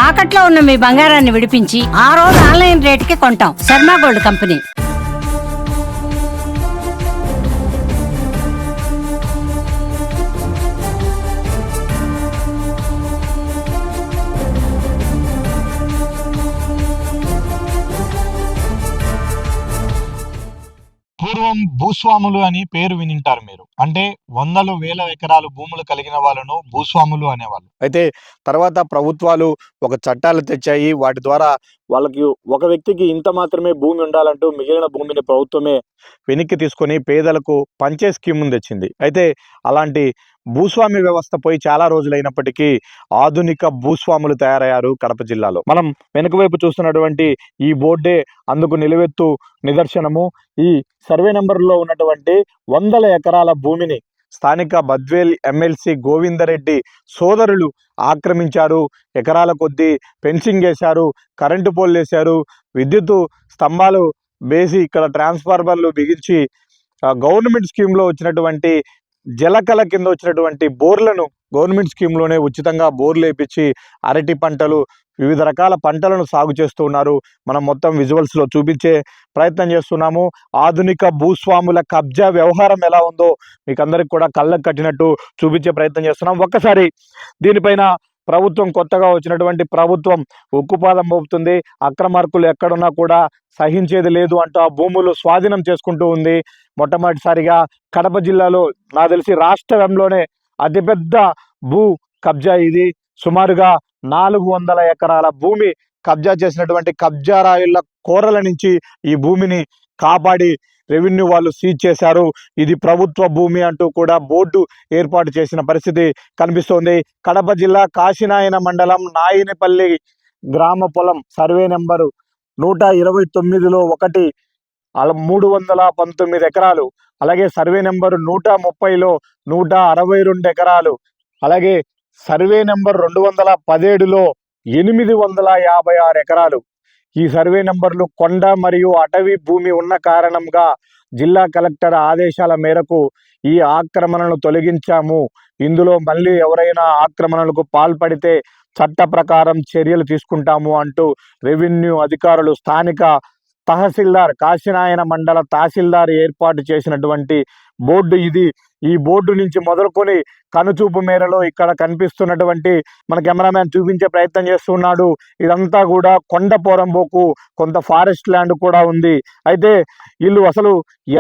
తాకట్లో ఉన్న మీ బంగారాన్ని విడిపించి ఆ రోజు ఆన్లైన్ రేటుకి కొంటాం. Sharma gold company. పూర్వం భూస్వాములు అని పేరు వినింటారు మీరు. అంటే వందలు వేల ఎకరాలు భూములు కలిగిన వాళ్ళను భూస్వాములు అనేవాళ్ళు. అయితే తర్వాత ప్రభుత్వాలు ఒక చట్టాలు తెచ్చాయి. వాటి ద్వారా వాళ్ళకి ఒక వ్యక్తికి ఇంత మాత్రమే భూమి ఉండాలంటూ మిగిలిన భూమిని ప్రభుత్వమే వెనక్కి తీసుకొని పేదలకు పంచే స్కీమ్ తెచ్చింది. అయితే అలాంటి భూస్వామి వ్యవస్థ పోయి చాలా రోజులైనప్పటికీ ఆధునిక భూస్వాములు తయారయ్యారు కడప జిల్లాలో. మనం వెనుక వైపు చూస్తున్నటువంటి ఈ బోర్డే అందుకు నిలువెత్తు నిదర్శనము. ఈ సర్వే నెంబర్లో ఉన్నటువంటి వందల ఎకరాల భూమిని స్థానిక బద్వేల్ ఎమ్మెల్సీ గోవిందరెడ్డి సోదరులు ఆక్రమించారు. ఎకరాల కొద్దీ ఫెన్సింగ్ వేశారు, కరెంటు పోల్ వేశారు, విద్యుత్ స్తంభాలు వేసి ఇక్కడ ట్రాన్స్ఫార్మర్లు బిగించి గవర్నమెంట్ స్కీమ్లో వచ్చినటువంటి జలకళ కింద వచ్చినటువంటి బోర్లను గవర్నమెంట్ స్కీమ్లోనే ఉచితంగా బోర్లు వేయించి అరటి పంటలు, వివిధ రకాల పంటలను సాగు చేస్తూ ఉన్నారు. మనం మొత్తం విజువల్స్లో చూపించే ప్రయత్నం చేస్తున్నాము. ఆధునిక భూస్వాముల కబ్జా వ్యవహారం ఎలా ఉందో మీకు అందరికి కూడా కళ్ళకు కట్టినట్టు చూపించే ప్రయత్నం చేస్తున్నాం. ఒక్కసారి దీనిపైన ప్రభుత్వం, కొత్తగా వచ్చినటువంటి ప్రభుత్వం ఉక్కుపాదం మోపుతుంది. అక్రమార్కులు ఎక్కడున్నా కూడా సహించేది లేదు అంటూ ఆ భూములు స్వాధీనం చేసుకుంటూ ఉంది. మొట్టమొదటిసారిగా కడప జిల్లాలో నాకు తెలిసి రాష్ట్రంలోనే అతిపెద్ద భూ కబ్జా ఇది. సుమారుగా 400 ఎకరాల భూమి కబ్జా చేసినటువంటి కబ్జారాయుళ్ల కోరల నుంచి ఈ భూమిని కాపాడి రెవెన్యూ వాళ్ళు సీజ్ చేశారు. ఇది ప్రభుత్వ భూమి అంటూ కూడా బోర్డు ఏర్పాటు చేసిన పరిస్థితి కనిపిస్తోంది. కడప జిల్లా కాశీనాయన మండలం నాయినపల్లి గ్రామ పొలం సర్వే నెంబరు 129లో 1 319 ఎకరాలు, అలాగే సర్వే నెంబరు 130లో 162 ఎకరాలు, అలాగే సర్వే నెంబర్ 217లో 856 ఎకరాలు. ఈ సర్వే నెంబర్లు కొండ మరియు అటవీ భూమి ఉన్న కారణంగా జిల్లా కలెక్టర్ ఆదేశాల మేరకు ఈ ఆక్రమణను తొలగించాము. ఇందులో మళ్ళీ ఎవరైనా ఆక్రమణలకు పాల్పడితే చట్ట ప్రకారం చర్యలు తీసుకుంటాము అంటూ రెవెన్యూ అధికారులు స్థానిక తహసీల్దార్, కాశీనాయన మండల తహసీల్దార్ ఏర్పాటు చేసినటువంటి బోర్డు ఇది. ఈ బోర్డు నుంచి మొదలుకొని కనుచూపు మేరలో ఇక్కడ కనిపిస్తున్నటువంటి మన కెమెరామ్యాన్ చూపించే ప్రయత్నం చేస్తున్నాడు. ఇదంతా కూడా కొండ పోరంబోకు, కొంత ఫారెస్ట్ ల్యాండ్ కూడా ఉంది. అయితే వీళ్ళు అసలు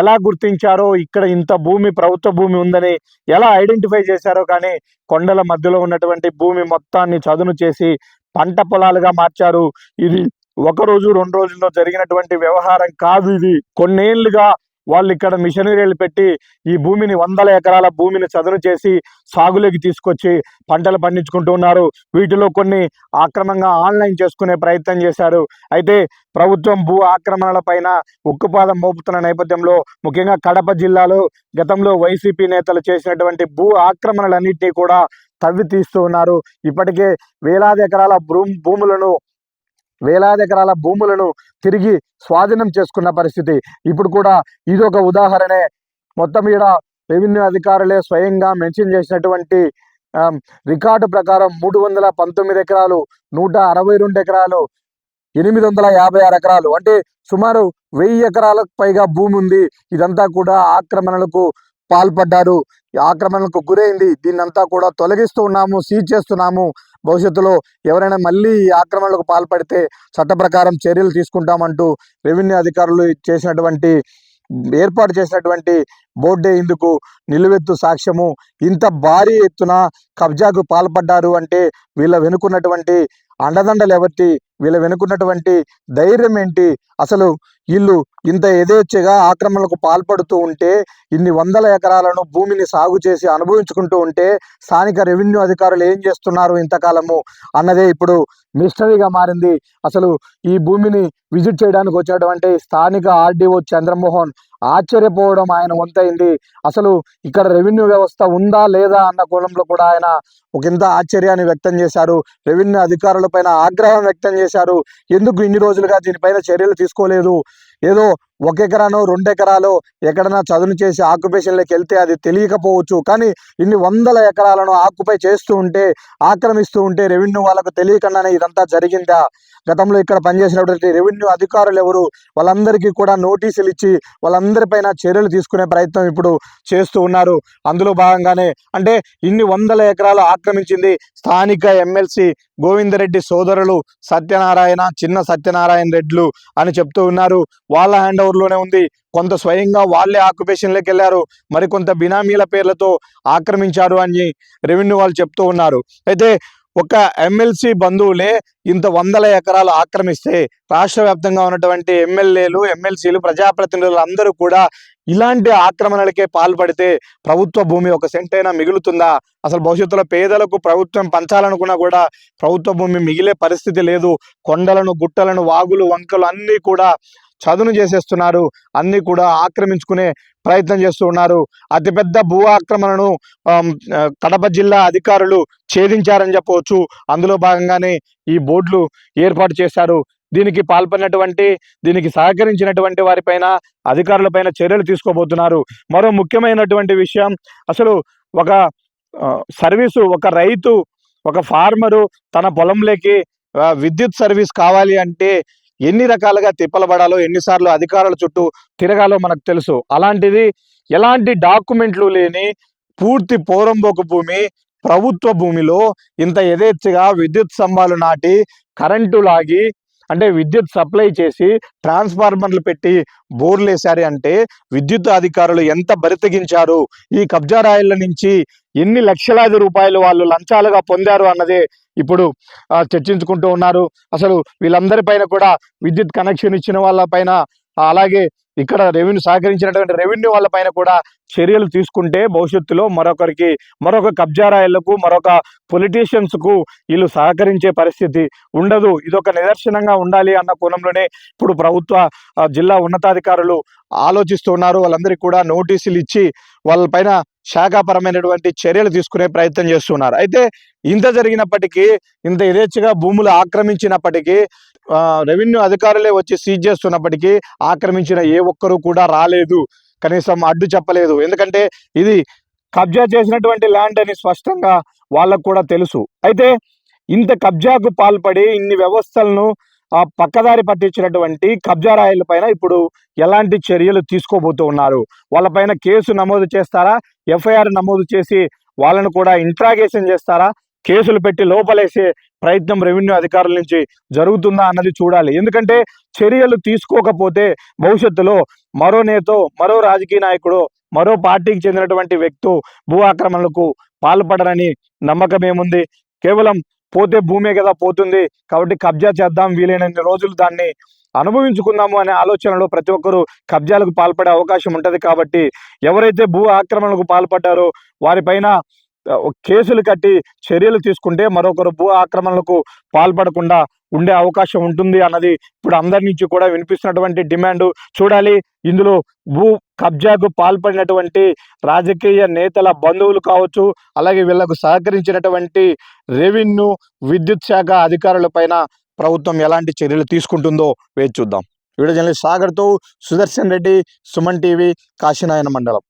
ఎలా గుర్తించారో, ఇక్కడ ఇంత భూమి ప్రభుత్వ భూమి ఉందని ఎలా ఐడెంటిఫై చేశారో కానీ కొండల మధ్యలో ఉన్నటువంటి భూమి మొత్తాన్ని చదును చేసి పంట పొలాలుగా మార్చారు. ఇది 1 రోజు 2 రోజుల్లో జరిగినటువంటి వ్యవహారం కాదు. ఇది కొన్నేళ్లుగా వాళ్ళు ఇక్కడ మిషనరీలు పెట్టి ఈ భూమిని, 100 ఎకరాల భూమిని చదును చేసి సాగులోకి తీసుకొచ్చి పంటలు పండించుకుంటూ ఉన్నారు. వీటిలో కొన్ని ఆక్రమంగా ఆన్లైన్ చేసుకునే ప్రయత్నం చేశారు. అయితే ప్రభుత్వం భూ ఆక్రమణల పైన ఉక్కుపాదం మోపుతున్న నేపథ్యంలో ముఖ్యంగా కడప జిల్లాలో గతంలో వైసీపీ నేతలు చేసినటువంటి భూ ఆక్రమణలన్నింటినీ కూడా తవ్వి తీస్తూ ఉన్నారు. ఇప్పటికే వేలాది ఎకరాల భూములను తిరిగి స్వాధీనం చేసుకున్న పరిస్థితి. ఇప్పుడు కూడా ఇదొక ఉదాహరణే. మొత్తం ఈడ రెవెన్యూ అధికారులే స్వయంగా మెన్షన్ చేసినటువంటి రికార్డు ప్రకారం 319 ఎకరాలు, 162 ఎకరాలు, 856 ఎకరాలు, అంటే సుమారు 1000 ఎకరాలకు పైగా భూమి ఉంది. ఇదంతా కూడా ఆక్రమణలకు పాల్పడ్డారు, ఆక్రమణలకు గురైంది. దీన్నంతా కూడా తొలగిస్తూ ఉన్నాము, సీజ్ చేస్తున్నాము. భవిష్యత్తులో ఎవరైనా మళ్ళీ ఈ ఆక్రమణలకు పాల్పడితే చట్ట ప్రకారం చర్యలు తీసుకుంటామంటూ రెవెన్యూ అధికారులు ఏర్పాటు చేసినటువంటి బోర్డే ఇందుకు నిలువెత్తు సాక్ష్యము. ఇంత భారీ ఎత్తున కబ్జాకు పాల్పడ్డారు అంటే వీళ్ళ వెనుకున్నటువంటి అండదండలు ఎవరి, వీళ్ళ వెనుకున్నటువంటి ధైర్యం ఏంటి? అసలు వీళ్ళు ఇంత యథేచ్ఛగా ఆక్రమణలకు పాల్పడుతూ ఉంటే, ఇన్ని 100 ఎకరాలను భూమిని సాగు చేసి అనుభవించుకుంటూ ఉంటే స్థానిక రెవెన్యూ అధికారులు ఏం చేస్తున్నారు ఇంతకాలము అన్నదే ఇప్పుడు మిస్టరీగా మారింది. అసలు ఈ భూమిని విజిట్ చేయడానికి వచ్చినటువంటి స్థానిక ఆర్డీఓ చంద్రమోహన్ ఆశ్చర్యపోవడం ఆయన వంతైంది. అసలు ఇక్కడ రెవెన్యూ వ్యవస్థ ఉందా లేదా అన్న కోణంలో కూడా ఆయన ఒకంత ఆశ్చర్యాన్ని వ్యక్తం చేశారు. రెవెన్యూ అధికారులపైన ఆగ్రహం వ్యక్తం చేశారు. ఎందుకు ఇన్ని రోజులుగా దీనిపైన చర్యలు తీసుకోలేదు? ఏదో 1 ఎకరానో 2 ఎకరాలో ఎక్కడైనా చదును చేసి ఆక్యుపేషన్లోకి వెళ్తే అది తెలియకపోవచ్చు. కానీ ఇన్ని వందల ఎకరాలను ఆక్యుపై చేస్తూ ఉంటే, ఆక్రమిస్తూ ఉంటే రెవెన్యూ వాళ్ళకు తెలియకుండానే ఇదంతా జరిగిందా? గతంలో ఇక్కడ పనిచేసినటువంటి రెవెన్యూ అధికారులు ఎవరు? వాళ్ళందరికీ కూడా నోటీసులు ఇచ్చి వాళ్ళందరిపైన చర్యలు తీసుకునే ప్రయత్నం ఇప్పుడు చేస్తూ ఉన్నారు. అందులో భాగంగానే అంటే ఇన్ని వందల ఎకరాలు ఆక్రమించింది స్థానిక ఎమ్మెల్సీ గోవిందరెడ్డి సోదరులు సత్యనారాయణ, చిన్న సత్యనారాయణ రెడ్లు అని చెప్తూ ఉన్నారు. వాళ్ళ హ్యాండ్ ఓవర్లోనే ఉంది. కొంత స్వయంగా వాళ్ళే ఆక్యుపేషన్లోకి వెళ్ళారు, మరికొంత బినామీల పేర్లతో ఆక్రమించారు అని రెవెన్యూ వాళ్ళు చెప్తూ ఉన్నారు. అయితే ఒక ఎమ్మెల్సీ బంధువులే ఇంత వందల ఎకరాలు ఆక్రమిస్తే రాష్ట్ర వ్యాప్తంగా ఉన్నటువంటి ఎమ్మెల్యేలు, ఎమ్మెల్సీలు, ప్రజాప్రతినిధులు అందరూ కూడా ఇలాంటి ఆక్రమణలకే పాల్పడితే ప్రభుత్వ భూమి ఒక సెంటైనా మిగులుతుందా? అసలు భవిష్యత్తులో పేదలకు ప్రభుత్వం పంచాలనుకున్నా కూడా ప్రభుత్వ భూమి మిగిలే పరిస్థితి లేదు. కొండలను, గుట్టలను, వాగులు, వంకలు అన్నీ కూడా చదును చేసేస్తున్నారు, అన్నీ కూడా ఆక్రమించుకునే ప్రయత్నం చేస్తూ ఉన్నారు. అతిపెద్ద భూ ఆక్రమణను కడప జిల్లా అధికారులు ఛేదించారని చెప్పవచ్చు. అందులో భాగంగానే ఈ బోర్డులు ఏర్పాటు చేశారు. దీనికి పాల్పడినటువంటి, దీనికి సహకరించినటువంటి వారిపైన, అధికారులపైన చర్యలు తీసుకోబోతున్నారు. మరో ముఖ్యమైనటువంటి విషయం, అసలు ఒక సర్వీసు, ఒక రైతు, ఒక ఫార్మరు తన పొలంలోకి విద్యుత్ సర్వీస్ కావాలి అంటే ఎన్ని రకాలుగా తిప్పలబడాలో, ఎన్నిసార్లు అధికారుల చుట్టూ తిరగాలో మనకు తెలుసు. అలాంటిది ఎలాంటి డాక్యుమెంట్లు లేని పూర్తి పోరంబోకు భూమి, ప్రభుత్వ భూమిలో ఇంత యథేచ్ఛగా విద్యుత్ స్తంభాలు నాటి, కరెంటు లాగి, అంటే విద్యుత్ సప్లై చేసి ట్రాన్స్ఫార్మర్లు పెట్టి బోర్లు వేశారు అంటే విద్యుత్ అధికారులు ఎంత బరితెగించారు, ఈ కబ్జా రాయిల నుంచి ఎన్ని లక్షలాది రూపాయలు వాళ్ళు లంచాలుగా పొందారు అన్నదే ఇప్పుడు చర్చించుకుంటూ ఉన్నారు. అసలు వీళ్ళందరిపైన కూడా విద్యుత్ కనెక్షన్ ఇచ్చిన వాళ్ళపైన, అలాగే ఇక్కడ రెవెన్యూ సహకరించినటువంటి రెవెన్యూ వాళ్ళపైన కూడా చర్యలు తీసుకుంటే భవిష్యత్తులో మరొక కబ్జా రాయిలకు, మరొక పొలిటీషియన్స్కు వీళ్ళు సహకరించే పరిస్థితి ఉండదు. ఇదొక నిదర్శనంగా ఉండాలి అన్న కోణంలోనే ఇప్పుడు ప్రభుత్వ జిల్లా ఉన్నతాధికారులు ఆలోచిస్తున్నారు. వాళ్ళందరికీ కూడా నోటీసులు ఇచ్చి వాళ్ళపైన శాఖాపరమైనటువంటి చర్యలు తీసుకునే ప్రయత్నం చేస్తున్నారు. అయితే ఇంత జరిగినప్పటికీ, ఇంత యథేచ్ఛగా భూములు ఆక్రమించినప్పటికీ, రెవెన్యూ అధికారులే వచ్చి సీజ్ చేస్తున్నప్పటికీ ఆక్రమించిన ఏ ఒక్కరూ కూడా రాలేదు, కనీసం అడ్డు చెప్పలేదు. ఎందుకంటే ఇది కబ్జా చేసినటువంటి ల్యాండ్ అని స్పష్టంగా వాళ్ళకు కూడా తెలుసు. అయితే ఇంత కబ్జాకు పాల్పడి ఇన్ని వ్యవస్థలను పక్కదారి పట్టించినటువంటి కబ్జా రాయిల పైన ఇప్పుడు ఎలాంటి చర్యలు తీసుకోబోతూ ఉన్నారు? వాళ్ళపైన కేసు నమోదు చేస్తారా? ఎఫ్ఐఆర్ నమోదు చేసి వాళ్ళను కూడా ఇంట్రాగేషన్ చేస్తారా? కేసులు పెట్టి లోపలేసే ప్రయత్నం రెవెన్యూ అధికారుల నుంచి జరుగుతుందా అన్నది చూడాలి. ఎందుకంటే చర్యలు తీసుకోకపోతే భవిష్యత్తులో మరో నేతో, మరో రాజకీయ నాయకుడు, మరో పార్టీకి చెందినటువంటి వ్యక్తి భూ ఆక్రమణలకు పాల్పడరని నమ్మకం ఏముంది? కేవలం పోతే భూమే కదా పోతుంది, కాబట్టి కబ్జా చేద్దాం, వీలైనన్ని రోజులు దాన్ని అనుభవించుకుందాము అనే ఆలోచనలో ప్రతి ఒక్కరూ కబ్జాలకు పాల్పడే అవకాశం ఉంటుంది. కాబట్టి ఎవరైతే భూ ఆక్రమణకు పాల్పడ్డారో వారిపైన కేసులు కట్టి చర్యలు తీసుకుంటే మరొకరు భూ ఆక్రమణలకు పాల్పడకుండా ఉండే అవకాశం ఉంటుంది అన్నది ఇప్పుడు అందరి నుంచి కూడా వినిపిస్తున్నటువంటి డిమాండ్. చూడాలి, ఇందులో భూ కబ్జాకు పాల్పడినటువంటి రాజకీయ నేతల బంధువులు కావచ్చు, అలాగే వీళ్లకు సహకరించినటువంటి రెవెన్యూ, విద్యుత్ శాఖ అధికారులపైన ప్రభుత్వం ఎలాంటి చర్యలు తీసుకుంటుందో వేచి చూద్దాం. వీడియో జర్నలిస్ట్ సాగర్తో సుదర్శన్ రెడ్డి, సుమన్ టీవీ, కాశీనాయన మండలం.